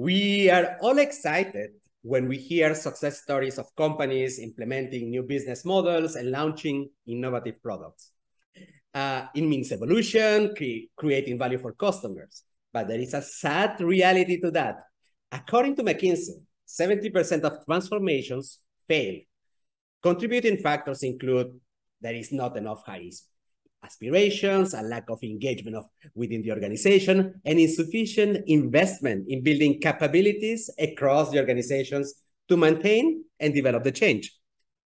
We are all excited when we hear success stories of companies implementing new business models and launching innovative products. It means evolution, creating value for customers. But there is a sad reality to that. According to McKinsey, 70% of transformations fail. Contributing factors include there is not enough high aspirations, a lack of engagement within the organization, and insufficient investment in building capabilities across the organizations to maintain and develop the change.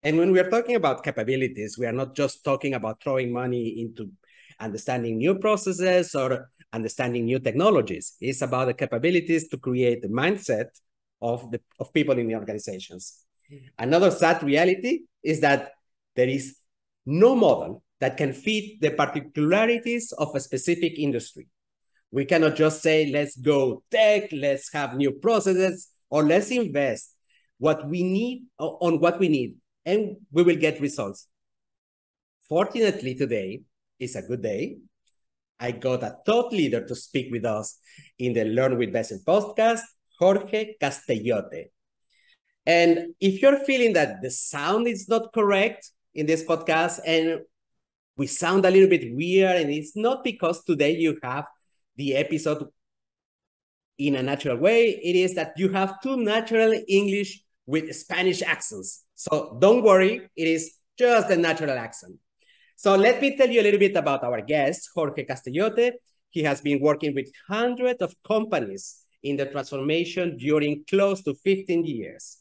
And when we are talking about capabilities, we are not just talking about throwing money into understanding new processes or understanding new technologies. It's about the capabilities to create the mindset of people in the organizations. Another sad reality is that there is no model that can fit the particularities of a specific industry. We cannot just say, let's go tech, let's have new processes, or let's invest what we need on what we need, and we will get results. Fortunately, today is a good day. I got a thought leader to speak with us in the Learn with Bessern podcast, Jorge Castellote. And if you're feeling that the sound is not correct in this podcast and we sound a little bit weird, and it's not because today you have the episode in a natural way, it is that you have two natural English with Spanish accents. So don't worry, it is just a natural accent. So let me tell you a little bit about our guest, Jorge Castellote. He has been working with hundreds of companies in the transformation during close to 15 years.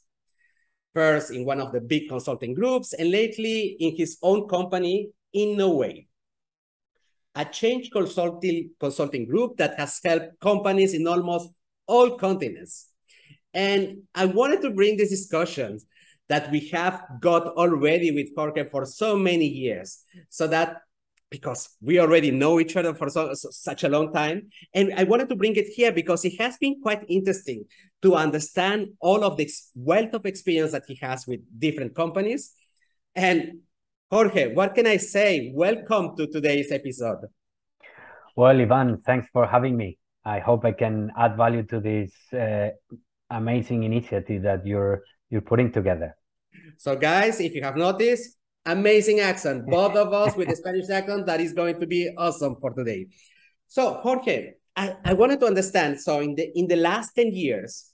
First in one of the big consulting groups, and lately in his own company, Innoway, a change consulting group that has helped companies in almost all continents. And I wanted to bring this discussion that we have got already with Jorge for so many years, so that because we already know each other for such a long time. And I wanted to bring it here because it has been quite interesting to understand all of this wealth of experience that he has with different companies. And Jorge, what can I say? Welcome to today's episode. Well, Ivan, thanks for having me. I hope I can add value to this amazing initiative that you're putting together. So guys, if you have noticed, amazing accent, both of us with a Spanish accent, that is going to be awesome for today. So Jorge, I wanted to understand, so in the last 10 years,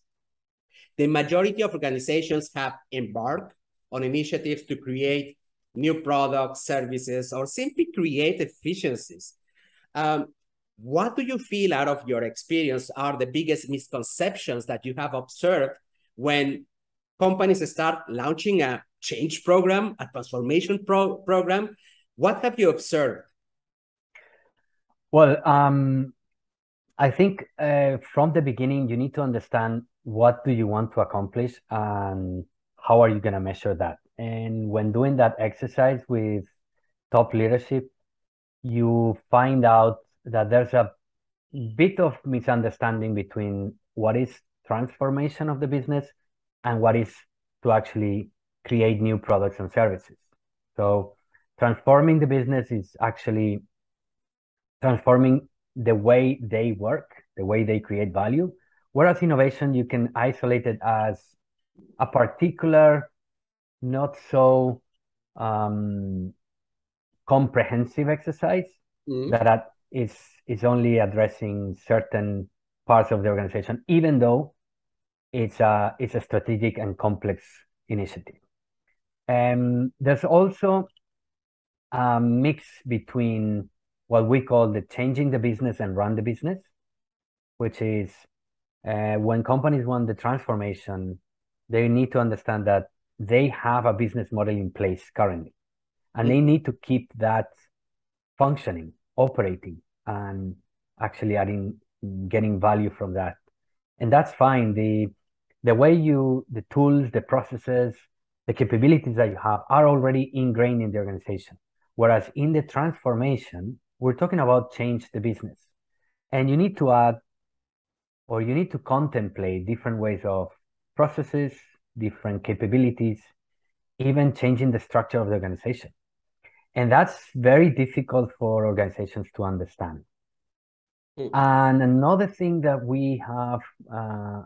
the majority of organizations have embarked on initiatives to create new products, services, or simply create efficiencies. What do you feel out of your experience are the biggest misconceptions that you have observed when companies start launching a change program, a transformation program? What have you observed? Well, I think from the beginning, you need to understand what do you want to accomplish and how are you going to measure that. And when doing that exercise with top leadership, you find out that there's a bit of misunderstanding between what is transformation of the business and what is to actually create new products and services. So transforming the business is actually transforming the way they work, the way they create value. Whereas innovation, you can isolate it as a particular, not so comprehensive exercise that is only addressing certain parts of the organization, even though it's a strategic and complex initiative. There's also a mix between what we call the changing the business and run the business, which is when companies want the transformation, they need to understand that they have a business model in place currently, and they need to keep that functioning, operating, and actually getting value from that. And that's fine. The way the tools, the processes, the capabilities that you have are already ingrained in the organization. Whereas in the transformation, we're talking about change the business. And you need to add, or you need to contemplate different ways of processes, different capabilities, even changing the structure of the organization. And that's very difficult for organizations to understand. And another thing that we have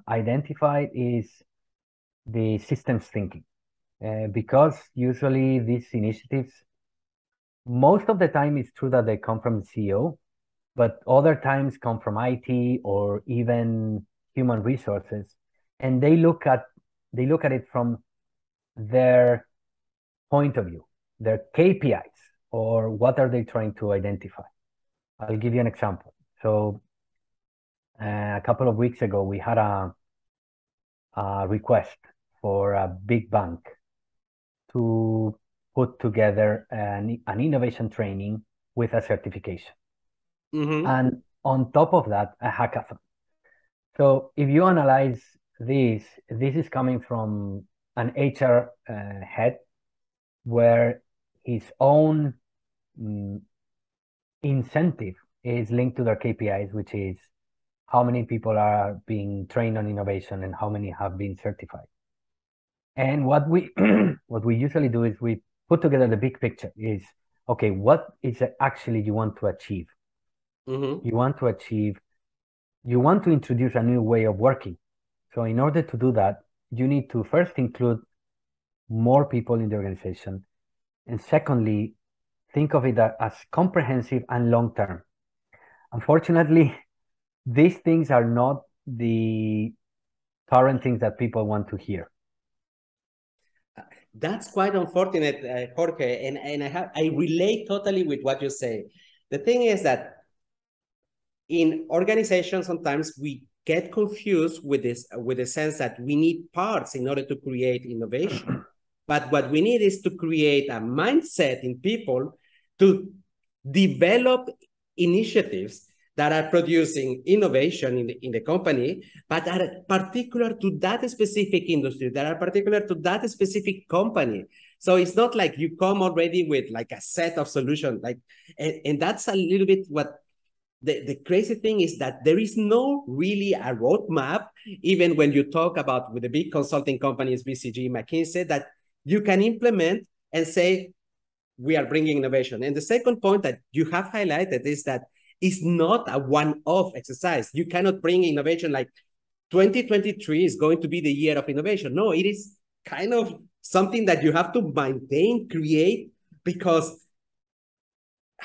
identified is the systems thinking, because usually these initiatives, most of the time it's true that they come from the CEO, but other times come from IT or even human resources, and they look at it from their point of view, their KPIs, or what are they trying to identify. I'll give you an example. So a couple of weeks ago, we had a request for a big bank to put together an innovation training with a certification. And on top of that, a hackathon. So if you analyze this is coming from an HR head where his own incentive is linked to their KPIs, which is how many people are being trained on innovation and how many have been certified. And what we what we usually do is we put together the big picture is, okay, what is it actually you want to achieve? You want to introduce a new way of working. So in order to do that, you need to first include more people in the organization. And secondly, think of it as comprehensive and long-term. Unfortunately, these things are not the current things that people want to hear. That's quite unfortunate, Jorge, and I relate totally with what you say. The thing is that in organizations, sometimes we get confused with the sense that we need parts in order to create innovation. But what we need is to create a mindset in people to develop initiatives that are producing innovation in the company, but are particular to that specific industry, that are particular to that specific company. So it's not like you come already with like a set of solutions, and that's a little bit what the crazy thing is, that there is no really a roadmap, even when you talk about with the big consulting companies, BCG, McKinsey, that you can implement and say, we are bringing innovation. And the second point that you have highlighted is that it's not a one-off exercise. You cannot bring innovation like 2023 is going to be the year of innovation. No, it is kind of something that you have to maintain, create, because,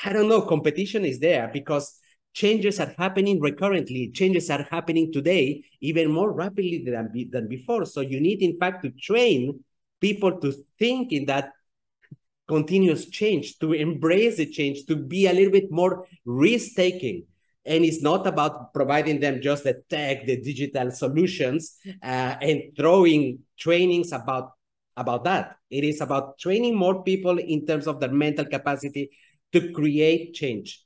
I don't know, competition is there, because changes are happening recurrently. Changes are happening today even more rapidly than before. So you need, in fact, to train people to think in that continuous change, to embrace the change, to be a little bit more risk-taking. And it's not about providing them just the tech, the digital solutions, and throwing trainings about that. It is about training more people in terms of their mental capacity to create change.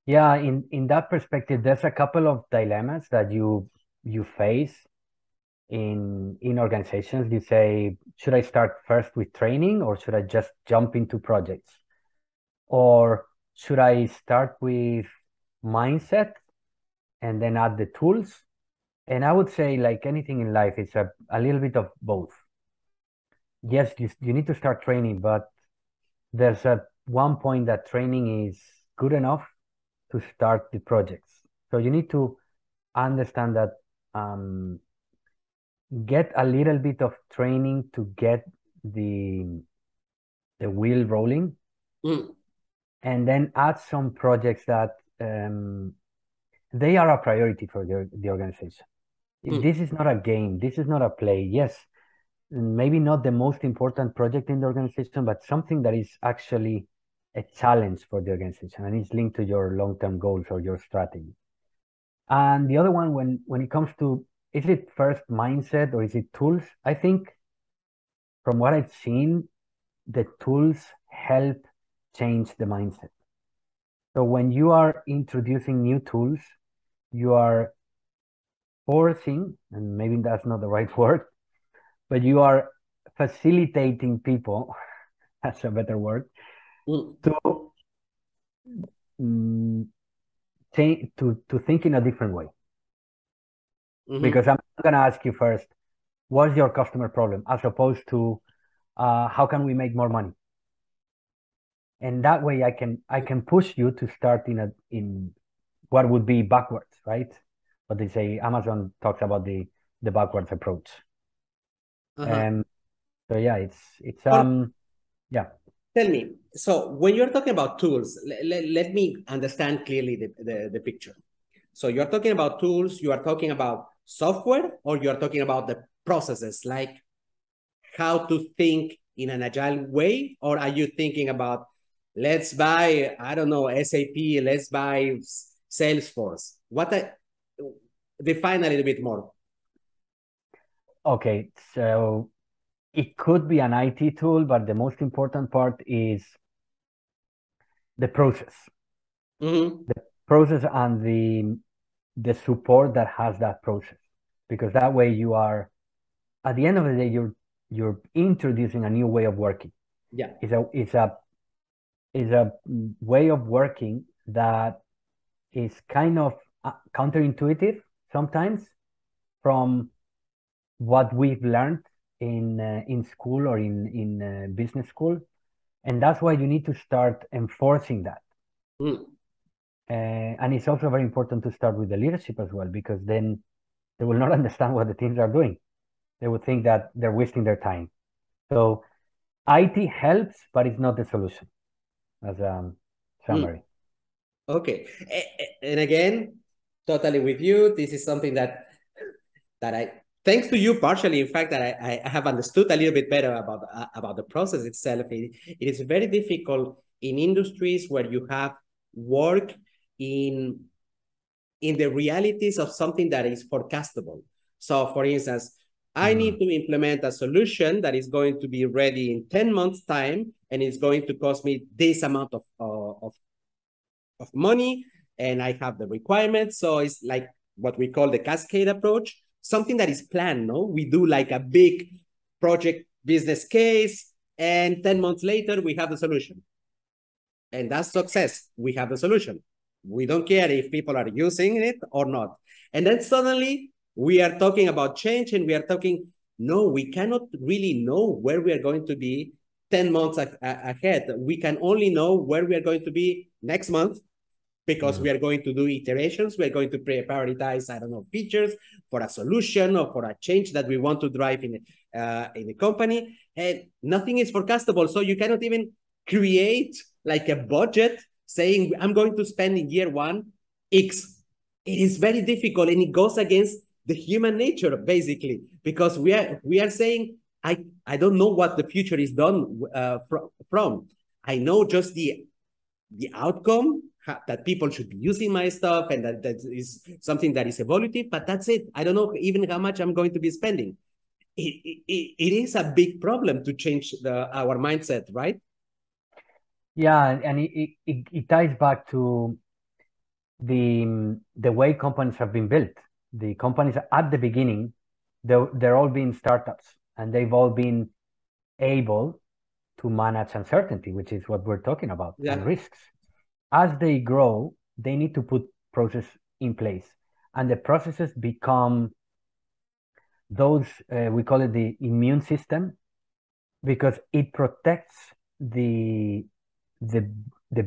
Yeah, in that perspective, there's a couple of dilemmas that you face in organizations. You say, should I start first with training, or should I just jump into projects? Or should I start with mindset and then add the tools? And I would say, like anything in life, it's a little bit of both. Yes, you need to start training, but there's one point that training is good enough to start the projects. So you need to understand that get a little bit of training to get the wheel rolling, and then add some projects that they are a priority for the organization. This is not a game. This is not a play. Yes, maybe not the most important project in the organization, but something that is actually a challenge for the organization and it's linked to your long-term goals or your strategy. And the other one, when it comes to, is it first mindset or is it tools? I think from what I've seen, the tools help change the mindset. So when you are introducing new tools, you are forcing, and maybe that's not the right word, but you are facilitating people, that's a better word, to think in a different way. Because I'm going to ask you first, what's your customer problem, as opposed to how can we make more money? And that way I can push you to start in what would be backwards, right? But they say Amazon talks about the backwards approach. So yeah, it's yeah. Tell me, so when you're talking about tools, let me understand clearly the picture. So you're talking about tools, you are talking about software, or you are talking about the processes, like how to think in an agile way, or are you thinking about, let's buy, I don't know, SAP, let's buy Salesforce? Define a little bit more. Okay, so it could be an IT tool, but the most important part is the process. The process and the support that has that process. Because that way you are, at the end of the day, you're introducing a new way of working. Yeah. It's a way of working that is kind of counterintuitive sometimes from what we've learned in school or in business school, and that's why you need to start enforcing that. And it's also very important to start with the leadership as well, because then they will not understand what the teams are doing. They would think that they're wasting their time. So IT helps, but it's not the solution, as a summary. Okay. And again, totally with you. This is something that I, thanks to you partially, in fact, that I have understood a little bit better about the process itself. It is very difficult in industries where you have work in the realities of something that is forecastable. So for instance, I need to implement a solution that is going to be ready in 10 months time, and it's going to cost me this amount of money, and I have the requirements. So it's like what we call the Cascade Approach, something that is planned, no? We do like a big project business case, and 10 months later, we have the solution. And that's success. We have the solution. We don't care if people are using it or not. And then suddenly we are talking about change, and we are talking, no, we cannot really know where we are going to be 10 months ahead. We can only know where we are going to be next month, because we are going to do iterations. We are going to prioritize, I don't know, features for a solution or for a change that we want to drive in the company. And nothing is forecastable. So you cannot even create like a budget saying, I'm going to spend in year one X. It is very difficult, and it goes against the human nature, basically, because we are saying, I don't know what the future is done from. I know just the outcome, that people should be using my stuff, and that is something that is evolutive, but that's it. I don't know even how much I'm going to be spending. It is a big problem to change our mindset, right? Yeah, and it ties back to the way companies have been built. The companies at the beginning, they're all being startups, and they've all been able to manage uncertainty, which is what we're talking about, and risks. As they grow, they need to put process in place, and the processes become those, we call it the immune system, because it protects the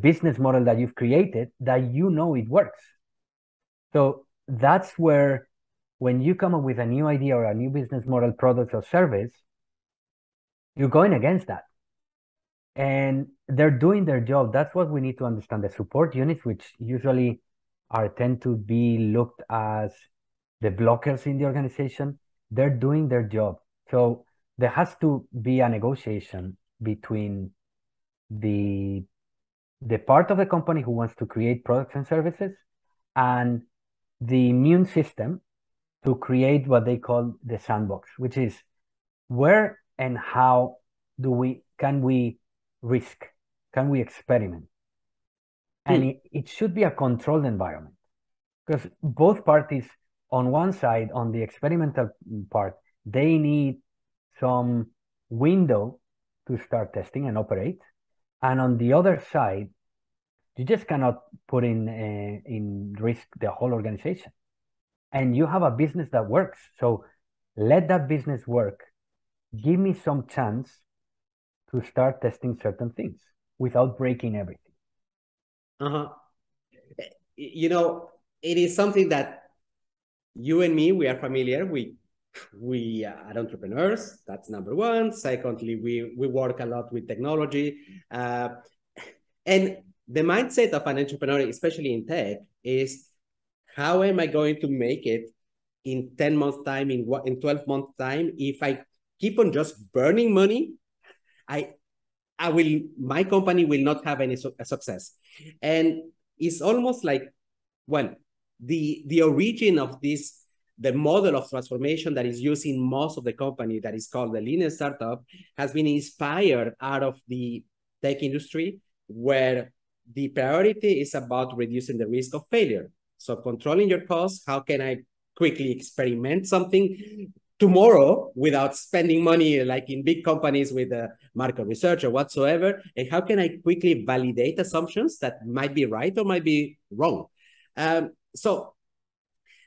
business model that you've created, that you know it works. So that's where, when you come up with a new idea or a new business model, product or service, you're going against that. And they're doing their job. That's what we need to understand. The support units, which usually tend to be looked as the blockers in the organization, they're doing their job. So there has to be a negotiation between the part of the company who wants to create products and services and the immune system to create what they call the sandbox, which is where and how can we risk, can we experiment? And it should be a controlled environment, because both parties, on one side, on the experimental part, they need some window to start testing and operate. And on the other side, you just cannot put in risk the whole organization. And you have a business that works. So let that business work. Give me some chance to start testing certain things without breaking everything. You know, it is something that you and me, we are familiar. We are entrepreneurs. That's number one. Secondly, we work a lot with technology. And the mindset of an entrepreneur, especially in tech, is how am I going to make it in 10 months time, in 12 months time? If I keep on just burning money, my company will not have any success. And it's almost like, well, the origin of this, the model of transformation that is used in most of the company that is called the lean startup, has been inspired out of the tech industry, where the priority is about reducing the risk of failure. So controlling your costs, how can I quickly experiment something tomorrow without spending money like in big companies with market research or whatsoever, and how can I quickly validate assumptions that might be right or might be wrong. So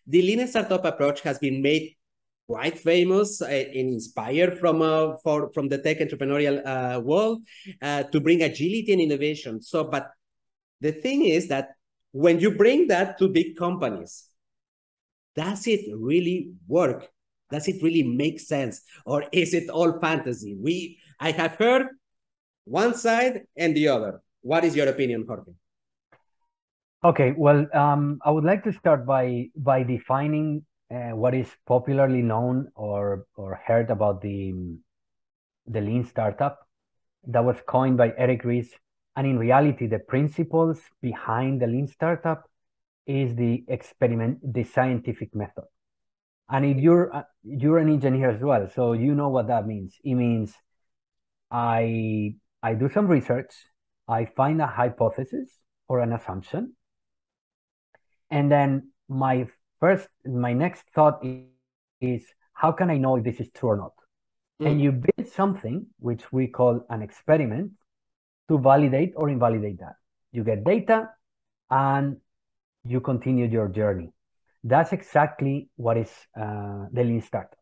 the lean startup approach has been made quite famous and inspired from the tech entrepreneurial world to bring agility and innovation. So, but the thing is that when you bring that to big companies, does it really work? Does it really make sense? Or is it all fantasy? I have heard one side and the other. What is your opinion, Jorge? Okay, well, I would like to start by defining what is popularly known or heard about the lean startup that was coined by Eric Ries. And in reality, the principles behind the lean startup is the scientific method. And if you're an engineer as well, so you know what that means. It means I do some research, I find a hypothesis or an assumption, and then my next thought is how can I know if this is true or not? And you build something which we call an experiment to validate or invalidate that. You get data and you continue your journey. That's exactly what is the lean startup.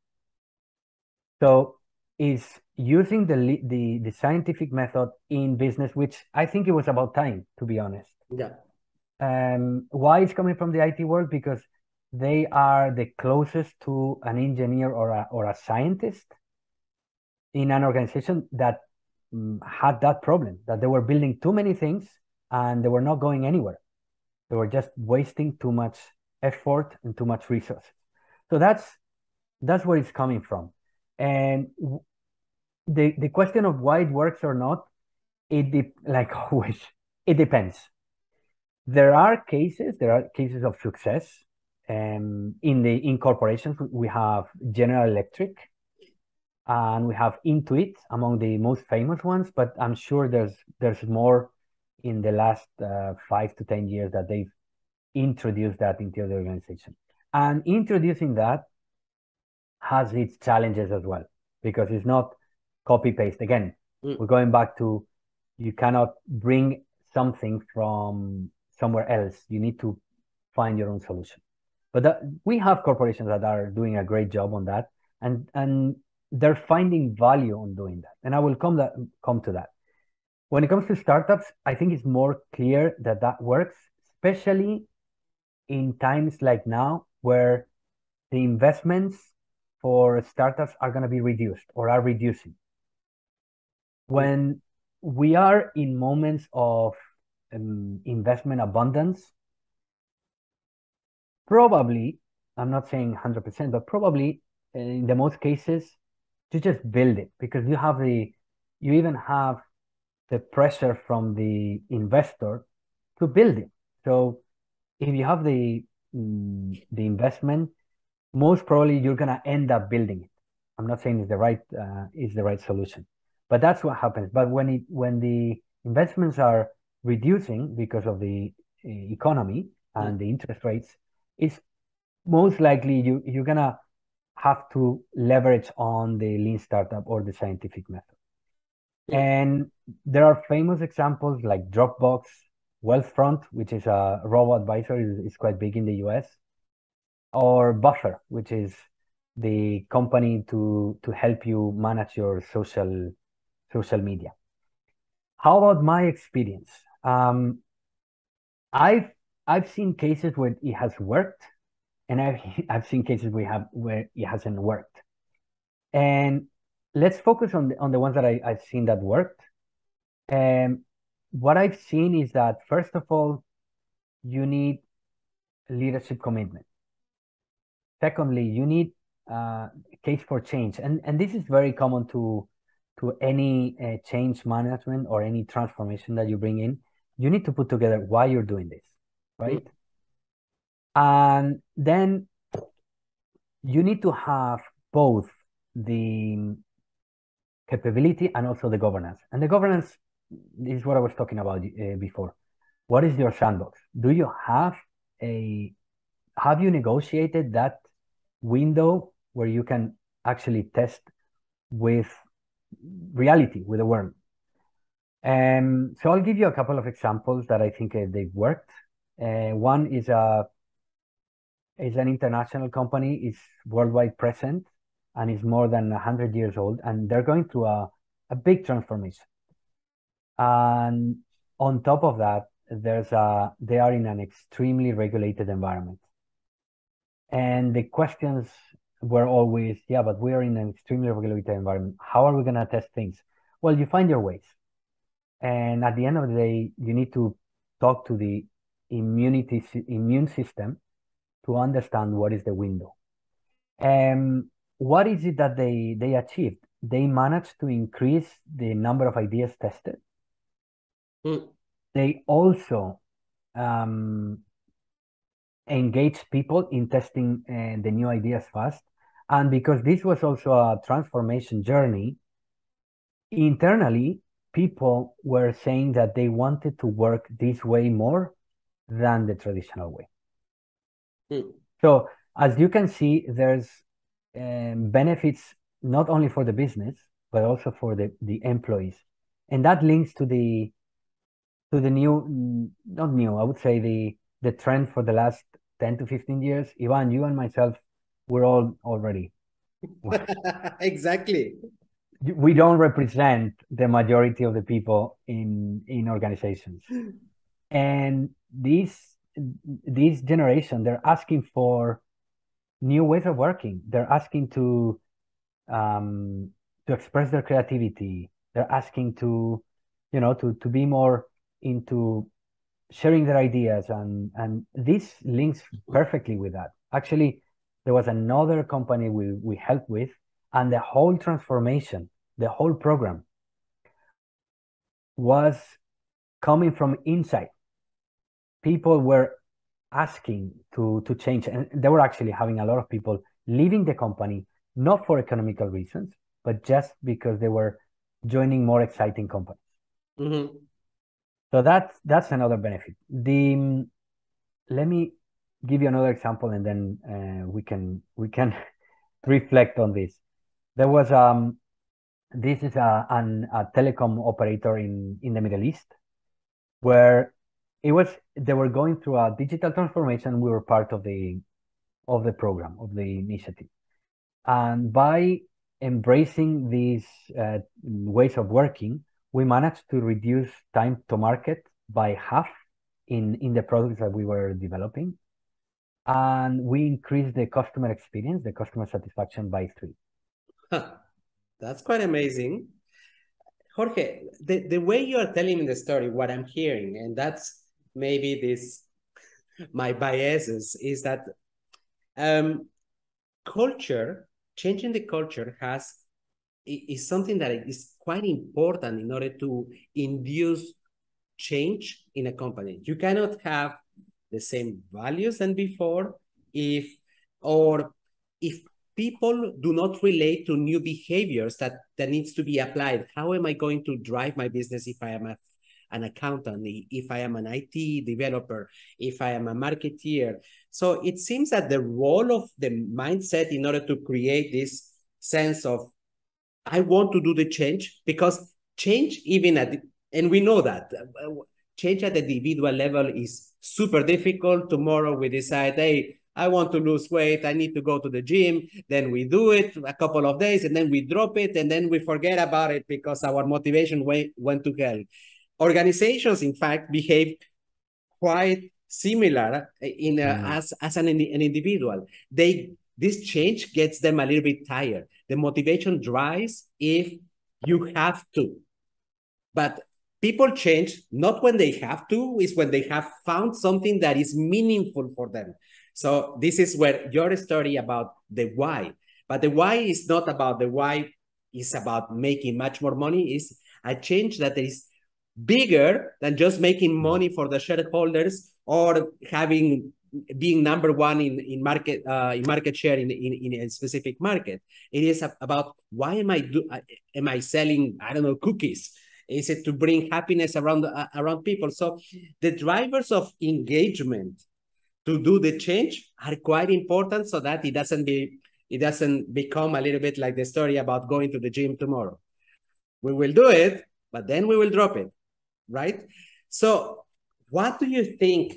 So is using the scientific method in business, which I think it was about time, to be honest. Yeah. Why it's coming from the IT world? Because they are the closest to an engineer or a scientist in an organization that had that problem, that they were building too many things and they were not going anywhere. They were just wasting too much effort and too much resources. So that's where it's coming from. And the question of why it works or not, like always, it depends. There are cases of success. In corporations, we have General Electric and we have Intuit among the most famous ones, but I'm sure there's more in the last 5 to 10 years that they've introduced that into the organization. And introducing that has its challenges as well, because it's not copy paste. Again, we're going back to, you cannot bring something from somewhere else. You need to find your own solution. But we have corporations that are doing a great job on that, and they're finding value on doing that. And I will come to that. When it comes to startups, I think it's more clear that works, especially in times like now, where the investments for startups are going to be reduced or are reducing. When we are in moments of investment abundance, probably, I'm not saying 100%, but probably in the most cases, you just build it, because you even have the pressure from the investor to build it. So if you have the investment, most probably you're gonna end up building it. I'm not saying it's the right solution, but that's what happens. But when the investments are reducing because of the economy and the interest rates, it's most likely you're gonna have to leverage on the lean startup or the scientific method. And there are famous examples like Dropbox, Wealthfront, which is a robo-advisor, is quite big in the US, or Buffer, which is the company to help you manage your social media. How about my experience? I've I've seen cases where it has worked, and I've seen cases where it hasn't worked. And let's focus on the ones that I've seen that worked. And what I've seen is that, first of all, you need leadership commitment. Secondly, you need case for change. And this is very common to any change management or any transformation that you bring in. You need to put together why you're doing this, right? And then you need to have both the capability and also the governance. And the governance is what I was talking about before. What is your sandbox? Do you have you negotiated that window where you can actually test with reality, with the world? So I'll give you a couple of examples that I think they've worked. One is an international company, is worldwide present, and is more than 100 years old, and they're going through a big transformation. And on top of that, they are in an extremely regulated environment. And the questions were always, yeah, but we are in an extremely regulated environment. How are we going to test things? Well, you find your ways. And at the end of the day, you need to talk to the immune system to understand what is the window. What is it that they achieved? They managed to increase the number of ideas tested. They also engage people in testing the new ideas fast. And because this was also a transformation journey, internally, people were saying that they wanted to work this way more than the traditional way. So as you can see, there's benefits not only for the business, but also for the employees. And that links to the new, not new, I would say the trend for the last 10 to 15 years. Ivan, you and myself, we're all already. Exactly. We don't represent the majority of the people in organizations. And this generation, they're asking for new ways of working. They're asking to express their creativity. They're asking to be more into sharing their ideas, and this links perfectly with that. Actually, there was another company we helped with, and the whole transformation, the whole program was coming from inside. People were asking to change, and they were actually having a lot of people leaving the company, not for economical reasons, but just because they were joining more exciting companies. So that's another benefit. Let me give you another example, and then we can reflect on this. There was this is a telecom operator in the Middle East, where they were going through a digital transformation. We were part of the program, of the initiative, and by embracing these ways of working, we managed to reduce time to market by half in the products that we were developing. And we increased the customer experience, the customer satisfaction, by 3. That's quite amazing. Jorge, the way you are telling me the story, what I'm hearing, and that's maybe my biases, is that changing the culture is something that is quite important in order to induce change in a company. You cannot have the same values than before if people do not relate to new behaviors that needs to be applied. How am I going to drive my business if I am an accountant, if I am an IT developer, if I am a marketeer? So it seems that the role of the mindset in order to create this sense of, I want to do the change, because change, and we know that change at the individual level is super difficult. Tomorrow we decide, hey, I want to lose weight, I need to go to the gym. Then we do it a couple of days, and then we drop it, and then we forget about it because our motivation went to hell. Organizations, in fact, behave quite similar as an individual. This change gets them a little bit tired. The motivation dries if you have to. But people change not when they have to, is when they have found something that is meaningful for them. So this is where your story about the why. But the why is not about the why, is about making much more money, is a change that is bigger than just making money for the shareholders or being number one in market share in a specific market. It is about, why am I selling, I don't know, cookies? Is it to bring happiness around people? So the drivers of engagement to do the change are quite important, so that it doesn't become a little bit like the story about going to the gym tomorrow. We will do it, but then we will drop it, right? So what do you think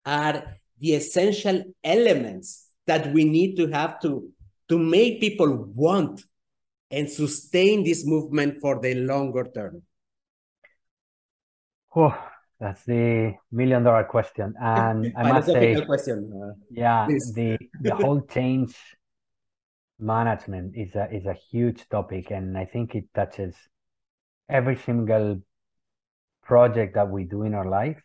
are the essential elements that we need to have to make people want and sustain this movement for the longer term? Oh, that's the $1,000,000 question. And I must say, question. Yeah, the whole change management is a huge topic, and I think it touches every single project that we do in our life,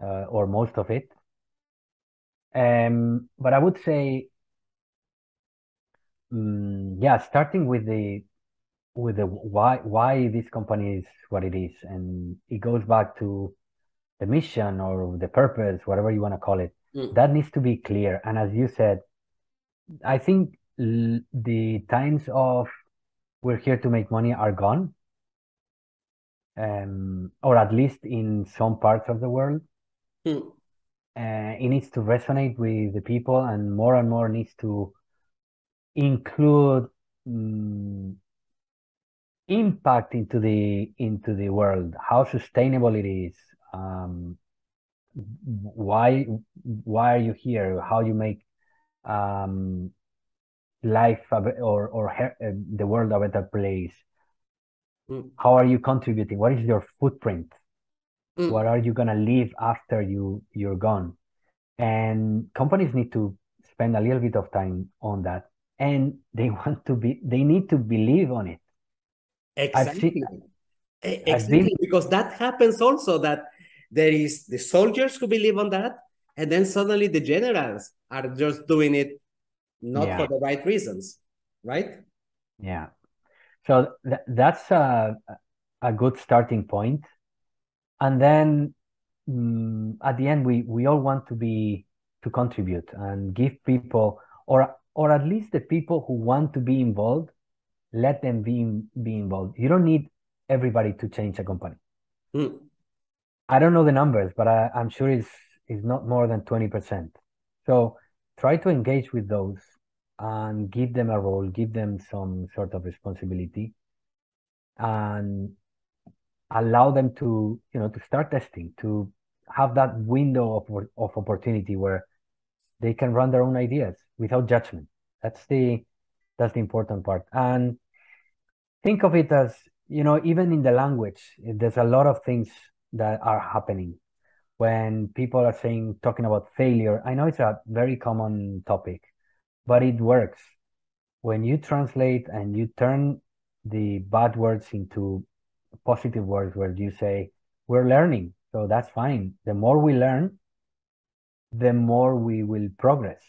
or most of it. But I would say, yeah, starting with the why this company is what it is, and it goes back to the mission or the purpose, whatever you want to call it. That needs to be clear. And as you said, I think the times of we're here to make money are gone, or at least in some parts of the world. It needs to resonate with the people, and more needs to include impact into the world, how sustainable it is, why are you here, how you make life or the world a better place. How are you contributing? What is your footprint? What are you gonna leave after you're gone? And companies need to spend a little bit of time on that, and they need to believe on it. Exactly. Because that happens also, that there is the soldiers who believe on that, and then suddenly the generals are just doing it not for the right reasons, right? Yeah. So that's a good starting point. And then at the end, we all want to contribute and give people, or at least the people who want to be involved, let them be involved. You don't need everybody to change a company. I don't know the numbers, but I'm sure it's not more than 20%. So try to engage with those and give them a role, give them some sort of responsibility, and allow them to start testing, to have that window of opportunity where they can run their own ideas without judgment. That's the important part. And think of it as, even in the language, there's a lot of things that are happening when people are talking about failure. I know it's a very common topic, but it works. When you translate and you turn the bad words into positive words, where you say, we're learning, so that's fine. The more we learn, the more we will progress.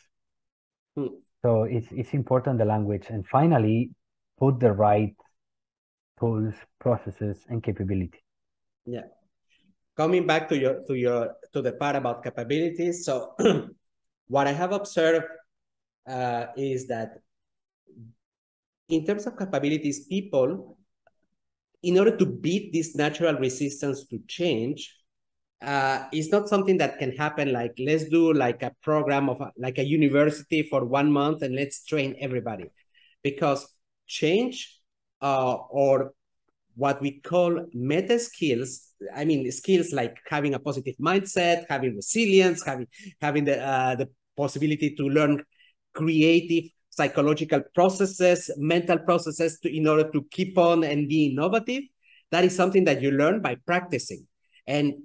So it's important, the language. And finally, put the right tools, processes, and capability. Yeah. Coming back to the part about capabilities. So what I have observed is that in terms of capabilities, people, in order to beat this natural resistance to change, it's not something that can happen like, let's do like a program of like a university for 1 month and let's train everybody. Because change or what we call meta skills, I mean, skills like having a positive mindset, having resilience, having the possibility to learn creative psychological processes, mental processes in order to keep on and be innovative. That is something that you learn by practicing. And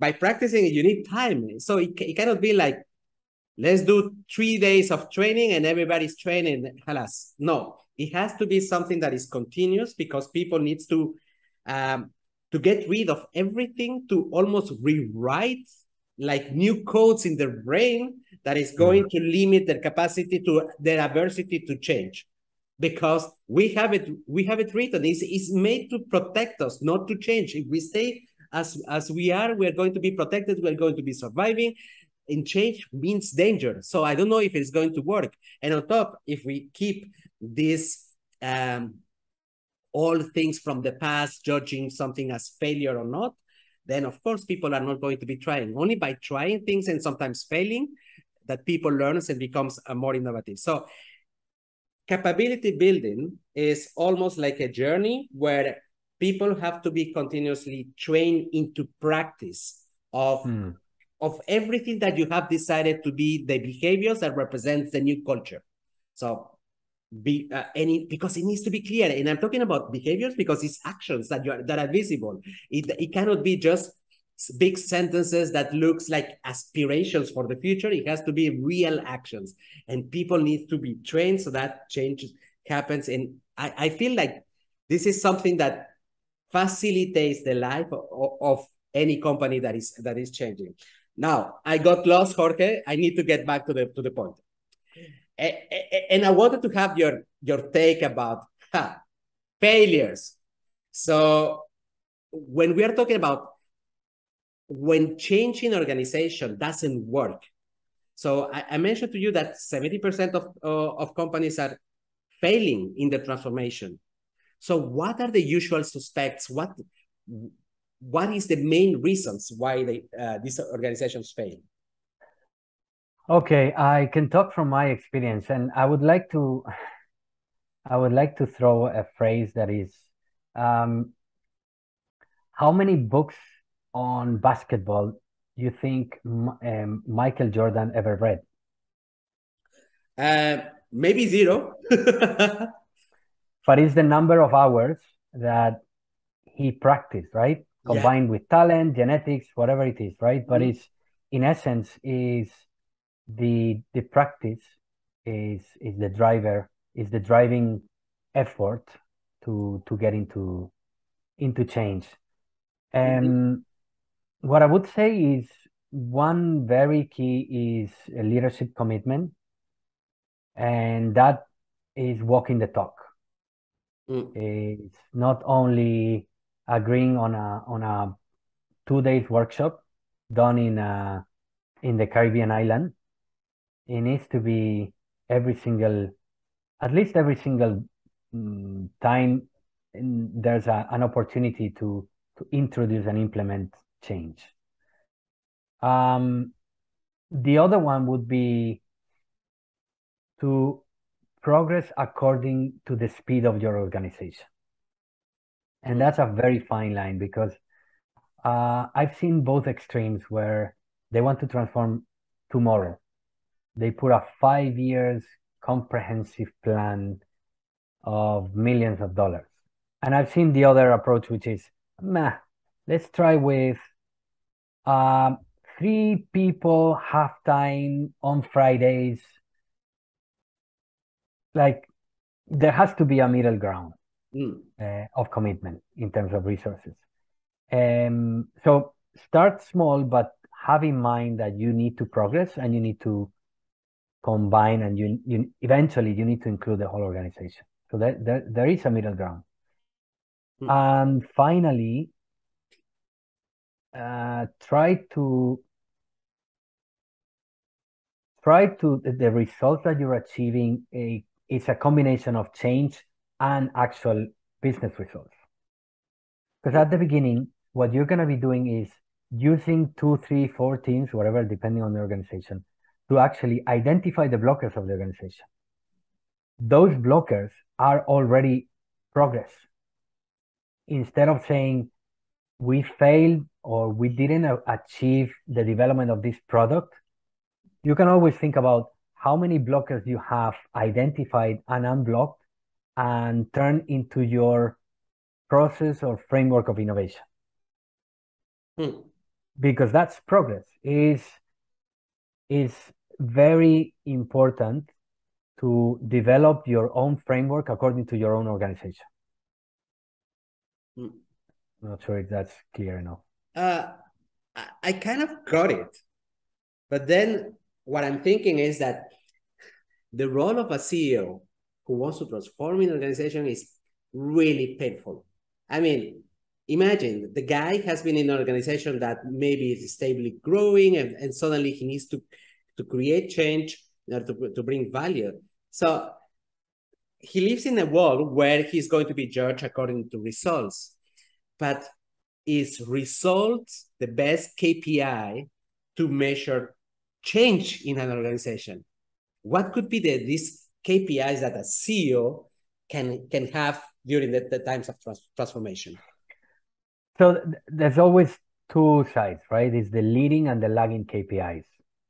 by practicing it, you need time. So it cannot be like, let's do 3 days of training and everybody's training. Halas. No, it has to be something that is continuous, because people needs to get rid of everything, to almost rewrite like new codes in their brain that is going to limit their capacity to their adversity to change. Because we have it written. It's made to protect us, not to change. If we stay as we are, we're going to be protected, we're going to be surviving. And change means danger. So I don't know if it's going to work. And on top, if we keep this all things from the past, judging something as failure or not, then of course people are not going to be trying. Only by trying things and sometimes failing that people learn and becomes more innovative. So capability building is almost like a journey where people have to be continuously trained into practice of everything that you have decided to be the behaviors that represents the new culture. So because it needs to be clear, and I'm talking about behaviors because it's actions that are visible. It cannot be just big sentences that looks like aspirations for the future. It has to be real actions, and people need to be trained so that change happens. And I feel like this is something that facilitates the life of any company that is changing. Now, I got lost, Jorge. I need to get back to the point. And I wanted to have your take about failures. So when we are talking about when change in organization doesn't work, so I mentioned to you that 70% of companies are failing in the transformation. So what are the usual suspects? What is the main reasons why these organizations fail? Okay, I can talk from my experience, and I would like to throw a phrase that is, how many books on basketball you think Michael Jordan ever read? Maybe 0. But it's the number of hours that he practiced, right? Combined with talent, genetics, whatever it is, right? But it's, in essence, is the practice is the driver, is the driving effort to get into change. And what I would say is one very key is a leadership commitment, and that is walking the talk. It's not only agreeing on a 2 days workshop done in the Caribbean island. It needs to be at least every single time there's an opportunity to introduce and implement change. The other one would be to progress according to the speed of your organization. And that's a very fine line, because I've seen both extremes where they want to transform tomorrow. They put a 5 years comprehensive plan of millions of dollars. And I've seen the other approach, which is, let's try with 3 people, half-time on Fridays. Like, there has to be a middle ground of commitment in terms of resources. So start small, but have in mind that you need to progress and you need to combine, and you eventually you need to include the whole organization. So there is a middle ground. And finally, try to the results that you're achieving it's a combination of change and actual business results. Because at the beginning, what you're going to be doing is using 2, 3, 4 teams, whatever, depending on the organization, to actually identify the blockers of the organization. Those blockers are already progress. Instead of saying we failed or we didn't achieve the development of this product, you can always think about how many blockers you have identified and unblocked and turn into your process or framework of innovation. because that's progress. Is very important to develop your own framework according to your own organization. I'm not sure if that's clear enough. I kind of got it. But then what I'm thinking is that the role of a CEO who wants to transform an organization is really painful. I mean, imagine the guy has been in an organization that maybe is stably growing, and suddenly he needs to create change in order to bring value. So he lives in a world where he's going to be judged according to results. But is results the best KPI to measure change in an organization? What could be these KPIs that a CEO can have during the times of transformation? So there's always two sides, right? It's the leading and the lagging KPIs.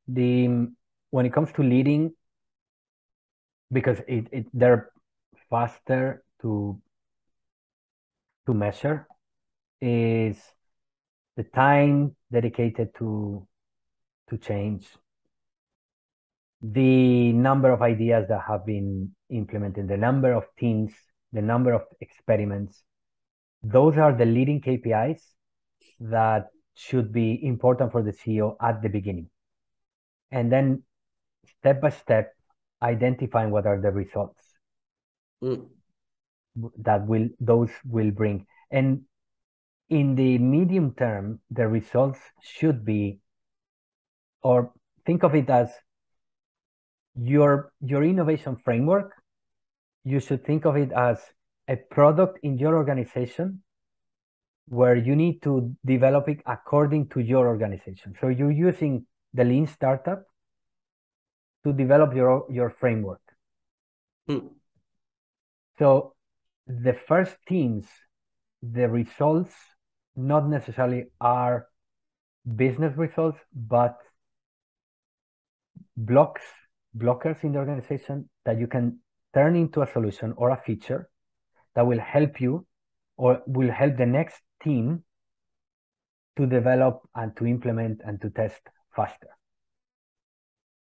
When it comes to leading, because they're faster to measure, is the time dedicated to change, the number of ideas that have been implemented, the number of teams, the number of experiments. Those are the leading KPIs that should be important for the CEO at the beginning. And then step by step, identifying what are the results that those will bring. And in the medium term, the results should be, or think of it as your innovation framework. You should think of it as a product in your organization where you need to develop it according to your organization. So you're using the lean startup to develop your framework. So the first teams, the results not necessarily are business results, but blockers in the organization that you can turn into a solution or a feature that will help you or will help the next team to develop and to implement and to test faster.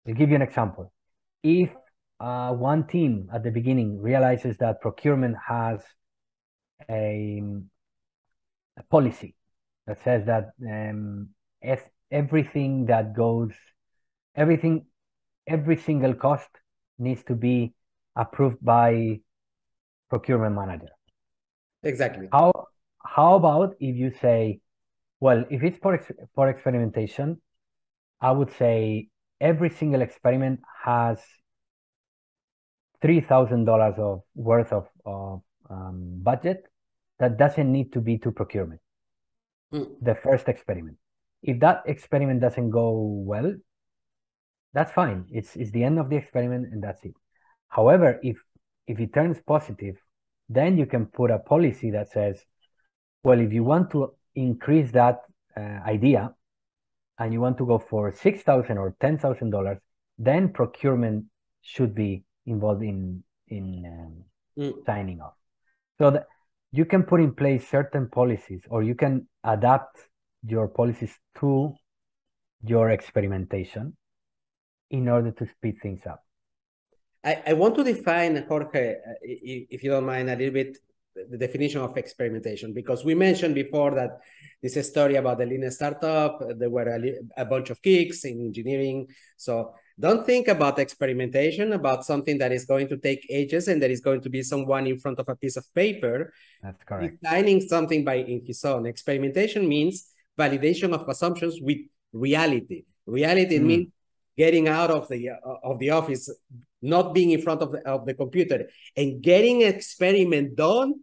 I'll give you an example. If one team at the beginning realizes that procurement has a policy that says that everything that goes, every single cost needs to be approved by procurement manager. Exactly. How about if you say, well, if it's for experimentation, I would say every single experiment has $3,000 of worth of budget that doesn't need to be to procurement. The first experiment. If that experiment doesn't go well, that's fine. It's the end of the experiment and that's it. However, if it turns positive, then you can put a policy that says, well, if you want to increase that idea and you want to go for $6,000 or $10,000, then procurement should be involved in signing off. So that you can put in place certain policies, or you can adapt your policies to your experimentation in order to speed things up. I want to define, Jorge, if you don't mind, a little bit the definition of experimentation, because we mentioned before that this is a story about the lean startup. There were a bunch of kicks in engineering. So don't think about experimentation, about something that is going to take ages and that is going to be someone in front of a piece of paper. That's correct. Designing something in his own. Experimentation means validation of assumptions with reality. Reality means getting out of the office, not being in front of the computer, and getting an experiment done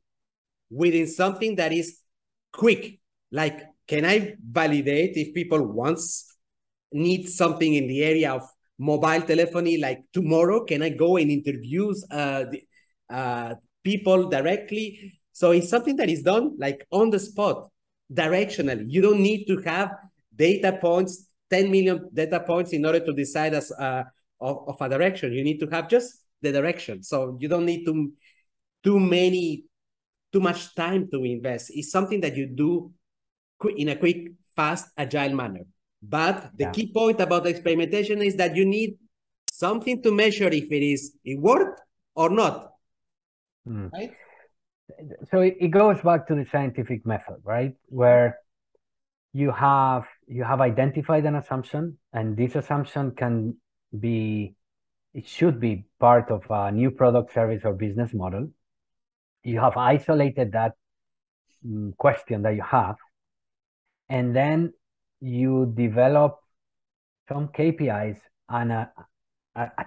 within something that is quick. Like, can I validate if people need something in the area of mobile telephony, like tomorrow? Can I go and interview people directly? So it's something that is done like on the spot, directionally. You don't need to have data points, 10 million data points in order to decide of a direction. You need to have just the direction. So you don't need too much time to invest. It's something that you do in a quick fast, agile manner. But the key point about the experimentation is that you need something to measure if it worked or not, right? So it goes back to the scientific method, right? Where you have identified an assumption, and this assumption it should be part of a new product, service, or business model. You have isolated that question that you have, and then you develop some KPIs and a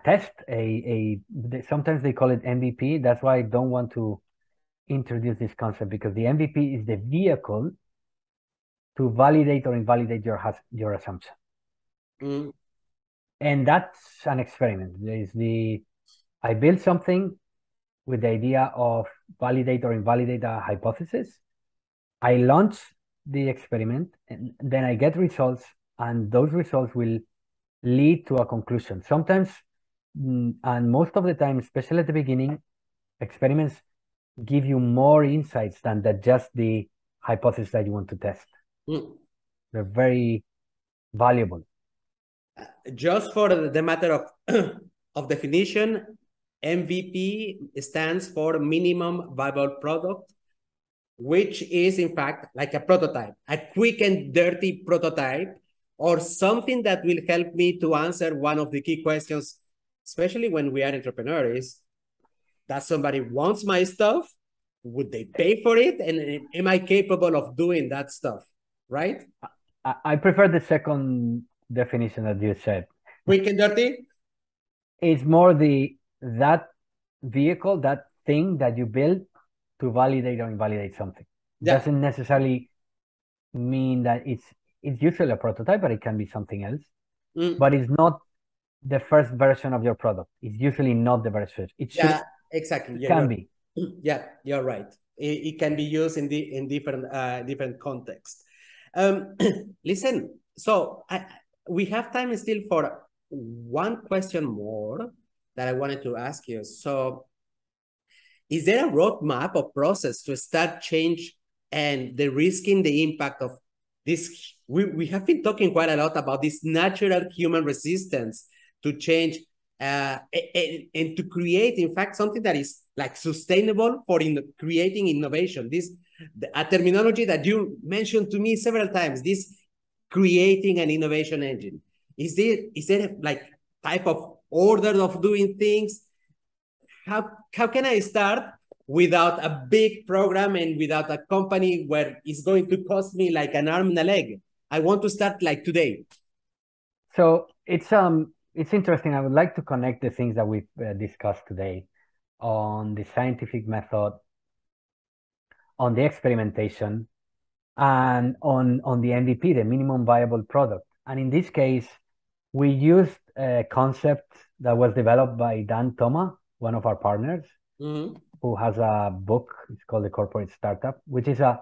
test, sometimes they call it MVP. That's why I don't want to introduce this concept, because the MVP is the vehicle to validate or invalidate your assumption. And that's an experiment. I build something with the idea of validate or invalidate a hypothesis. I launch the experiment, and then I get results, and those results will lead to a conclusion. Sometimes, and most of the time, especially at the beginning, experiments give you more insights than just the hypothesis that you want to test. They're very valuable. Just for the matter of definition, MVP stands for minimum viable product, which is in fact like a prototype, a quick and dirty prototype, or something that will help me to answer one of the key questions, especially when we are entrepreneurs. Does somebody wants my stuff? Would they pay for it? And am I capable of doing that stuff? Right? I prefer the second definition that you said. Quick and dirty? It's more that vehicle, that thing that you build to validate or invalidate something. Doesn't necessarily mean that it's usually a prototype, but it can be something else. But it's not the first version of your product. It's usually not the first version. It should, exactly. It can be. Yeah, you're right. It can be used in different contexts. Listen, so we have time still for one question more that I wanted to ask you. So is there a roadmap or process to start change and de-risking the impact of this? We have been talking quite a lot about this natural human resistance to change and to create, in fact, something that is like sustainable for creating innovation. A terminology that you mentioned to me several times, this creating an innovation engine. Is there like type of order of doing things? How can I start without a big program and without a company where it's going to cost me like an arm and a leg? I want to start like today. So it's interesting. I would like to connect the things that we've discussed today on the scientific method, on the experimentation, and on the MVP, the minimum viable product. And in this case, we used a concept that was developed by Dan Thoma, one of our partners, who has a book. It's called The Corporate Startup, which is a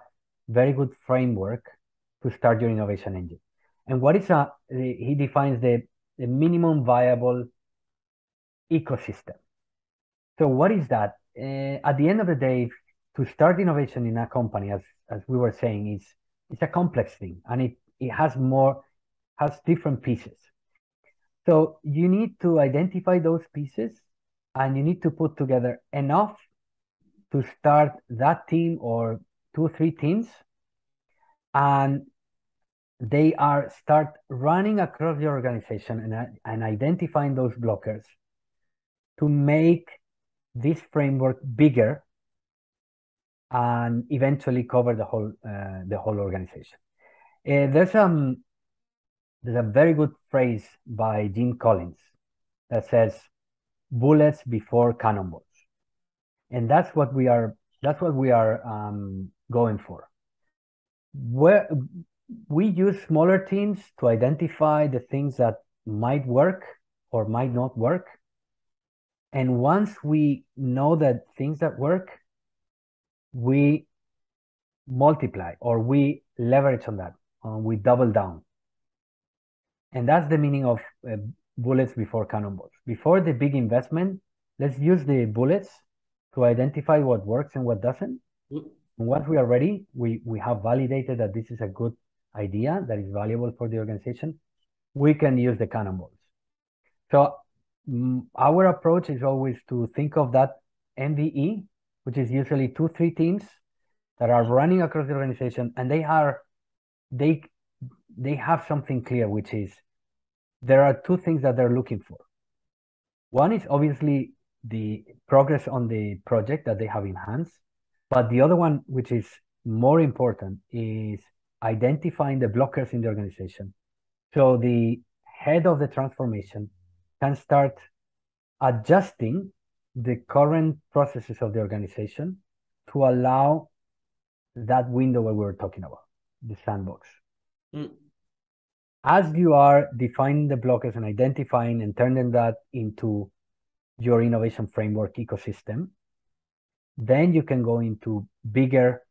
very good framework to start your innovation engine. And what is he defines the minimum viable ecosystem. So what is that? At the end of the day, to start innovation in a company, as we were saying, it's a complex thing, and it has different pieces. So you need to identify those pieces, and you need to put together enough to start that team or 2 or 3 teams, and they start running across the organization and identifying those blockers to make this framework bigger and eventually cover the whole organization. There's a very good phrase by Jim Collins that says, "Bullets before cannonballs," and that's what we are going for. Where we use smaller teams to identify the things that might work or might not work, and once we know that things that work, we multiply or we leverage on that, we double down. And that's the meaning of bullets before cannonballs. Before the big investment, let's use the bullets to identify what works and what doesn't. And once we are ready, we have validated that this is a good idea that is valuable for the organization, we can use the cannonballs. So our approach is always to think of that MVE, which is usually 2-3 teams that are running across the organization, and they have something clear, which is there are 2 things that they're looking for. One is obviously the progress on the project that they have in hands, but the other one, which is more important, is identifying the blockers in the organization. So the head of the transformation can start adjusting the current processes of the organization to allow that window where we were talking about, the sandbox. As you are defining the blockers and identifying and turning that into your innovation framework ecosystem, then you can go into bigger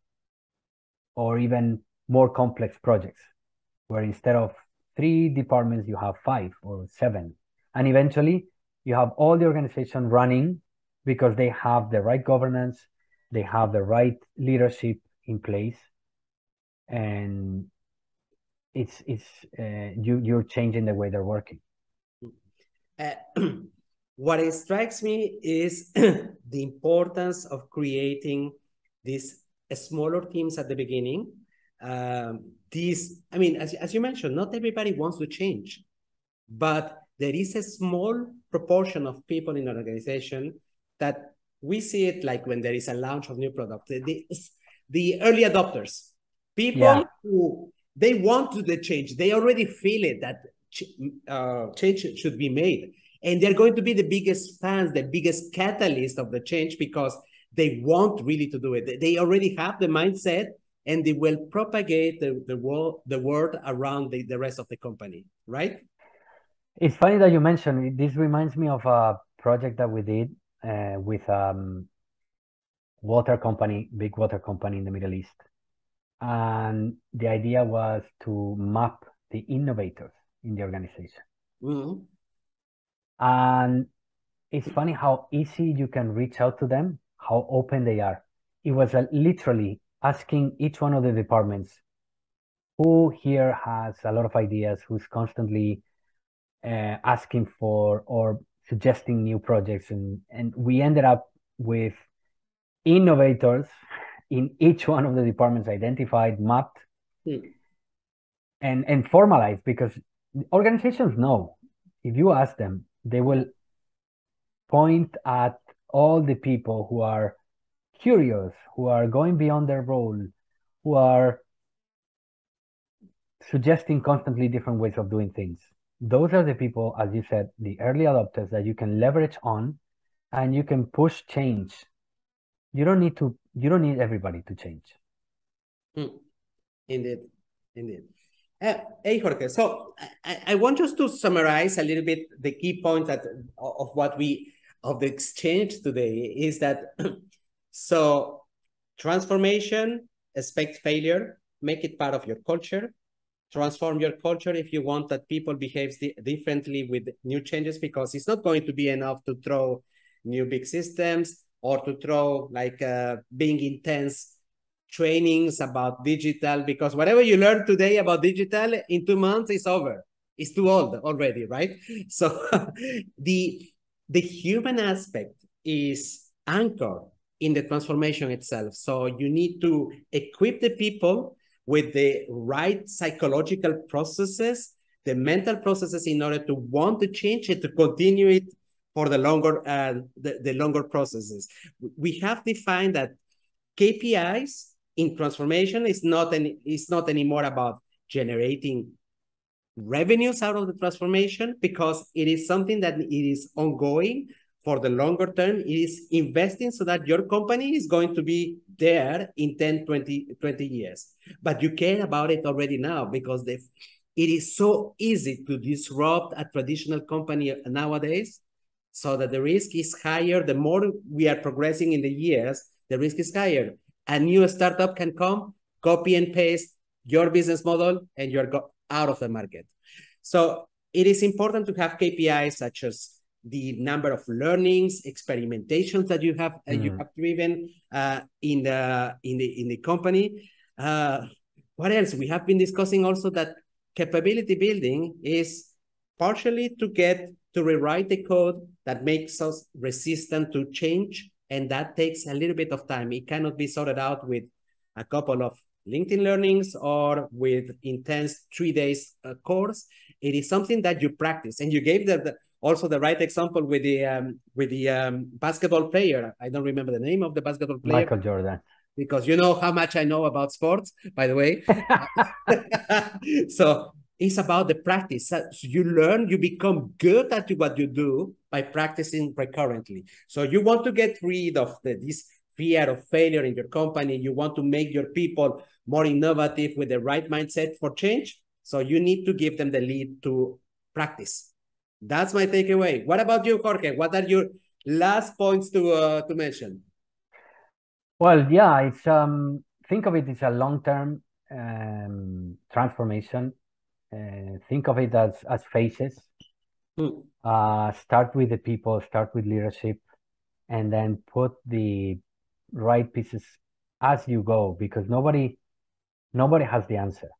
or even more complex projects, where instead of 3 departments, you have 5 or 7. And eventually, you have all the organization running because they have the right governance, they have the right leadership in place, and you're changing the way they're working. What it strikes me is the importance of creating these smaller teams at the beginning. I mean, as you mentioned, not everybody wants to change, but there is a small proportion of people in an organization that we see it like when there is a launch of new product. The early adopters, people who they want to the change, they already feel it that change should be made. And they're going to be the biggest fans, the biggest catalyst of the change because they want really to do it. They already have the mindset and they will propagate the word around the rest of the company, right? It's funny that you mentioned it. This reminds me of a project that we did with water company, big water company in the Middle East. And the idea was to map the innovators in the organization. Mm-hmm. And it's funny how easy you can reach out to them, how open they are. It was literally asking each one of the departments, who here has a lot of ideas, who's constantly asking for or suggesting new projects. And we ended up with innovators in each one of the departments identified, mapped, and formalized, because organizations know, if you ask them, they will point at all the people who are curious, who are going beyond their role, who are suggesting constantly different ways of doing things. Those are the people, as you said, the early adopters that you can leverage on, and you can push change. You don't need everybody to change. Indeed. Hey, Jorge, so I want us to summarize a little bit the key points of the exchange today is that, so transformation, expect failure, make it part of your culture, transform your culture if you want that people behave differently with new changes, because it's not going to be enough to throw new big systems or to throw like being intense trainings about digital, because whatever you learn today about digital in 2 months is over. It's too old already, right? So the human aspect is anchored in the transformation itself. So you need to equip the people with the right psychological processes, the mental processes in order to want to change it, to continue it for the longer the longer processes. We have defined that KPIs in transformation is not anymore about generating revenues out of the transformation, because it is something that it is ongoing for the longer term. It is investing so that your company is going to be there in 10, 20 years. But you care about it already now, because it is so easy to disrupt a traditional company nowadays, so that the risk is higher. The more we are progressing in the years, the risk is higher. A new startup can come, copy and paste your business model, and you're out of the market. So it is important to have KPIs such as the number of learnings, experimentations that you have driven in the company. what else? We have been discussing also that capability building is partially to rewrite the code that makes us resistant to change. And that takes a little bit of time. It cannot be sorted out with a couple of LinkedIn learnings or with intense 3 days course. It is something that you practice. And you gave also the right example with the basketball player. I don't remember the name of the basketball player. Michael Jordan. Because you know how much I know about sports, by the way. So it's about the practice. So you learn, you become good at what you do by practicing recurrently. So you want to get rid of this fear of failure in your company. You want to make your people more innovative with the right mindset for change. So you need to give them the lead to practice. That's my takeaway. What about you, Jorge? What are your last points to mention? Well, yeah, it's think of it as a long-term transformation. Think of it as phases. Start with the people, start with leadership, and then put the right pieces as you go, because nobody has the answer.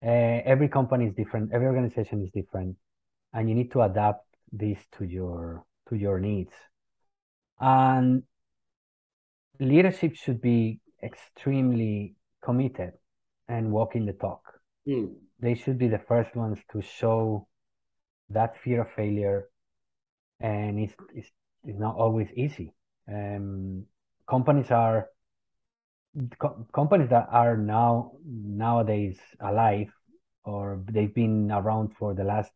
Every company is different, every organization is different, and you need to adapt this to your needs. And leadership should be extremely committed and walking the talk. They should be the first ones to show that fear of failure, and it's not always easy. Companies that are nowadays alive, or they've been around for the last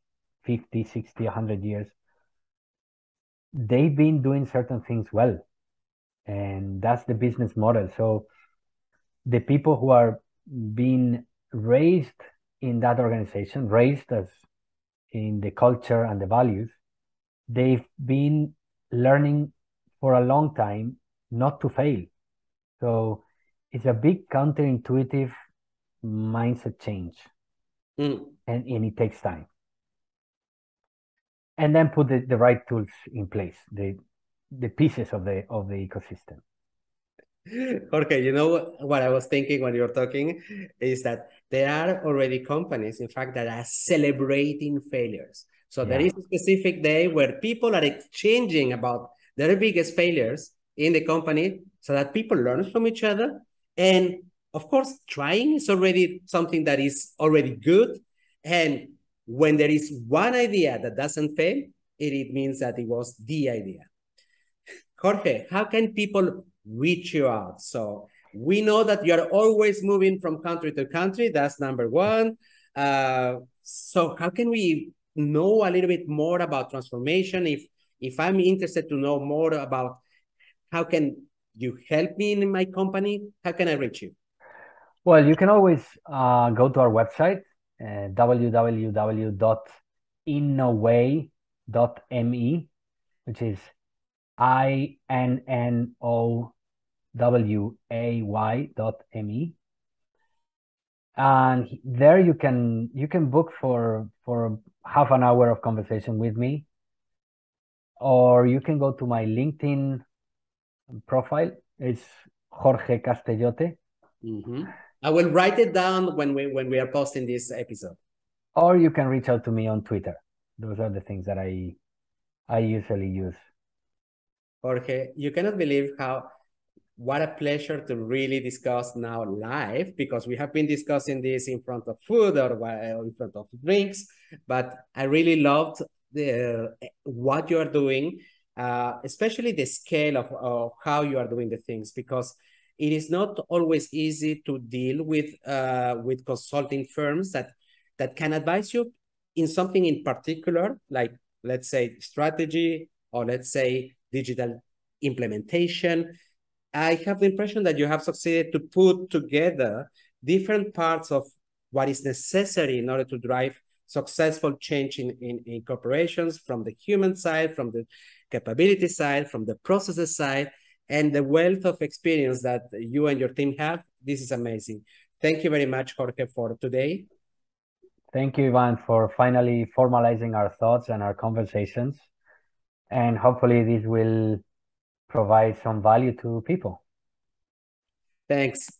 50, 60, 100 years, they've been doing certain things well. And that's the business model. So the people who are being raised in that organization, raised as in the culture and the values, they've been learning for a long time not to fail. So it's a big counterintuitive mindset change. And it takes time. And then put the right tools in place, the pieces of the ecosystem. Jorge, you know what I was thinking when you were talking is that there are already companies, in fact, that are celebrating failures. So there is a specific day where people are exchanging about their biggest failures in the company so that people learn from each other. And of course, trying is already something that is already good. And when there is one idea that doesn't fail, it means that it was the idea. Jorge, how can people reach you out? So we know that you're always moving from country to country. That's number one. So how can we know a little bit more about transformation? If I'm interested to know more about how can you help me in my company, how can I reach you? Well, you can always go to our website, www.innoway.me, which is innoway.me, and there you can book for half an hour of conversation with me, or you can go to my LinkedIn profile. It's Jorge Castellote. I will write it down when we are posting this episode. Or you can reach out to me on Twitter. Those are the things that I usually use. Jorge, you cannot believe what a pleasure to really discuss now live, because we have been discussing this in front of food or in front of drinks, but I really loved what you are doing, especially the scale of how you are doing the things, because it is not always easy to deal with consulting firms that can advise you in something in particular, like let's say strategy, or let's say digital implementation. I have the impression that you have succeeded to put together different parts of what is necessary in order to drive successful change in corporations, from the human side, from the capability side, from the processes side, and the wealth of experience that you and your team have. This is amazing. Thank you very much, Jorge, for today. Thank you, Ivan, for finally formalizing our thoughts and our conversations. And hopefully this will provide some value to people. Thanks.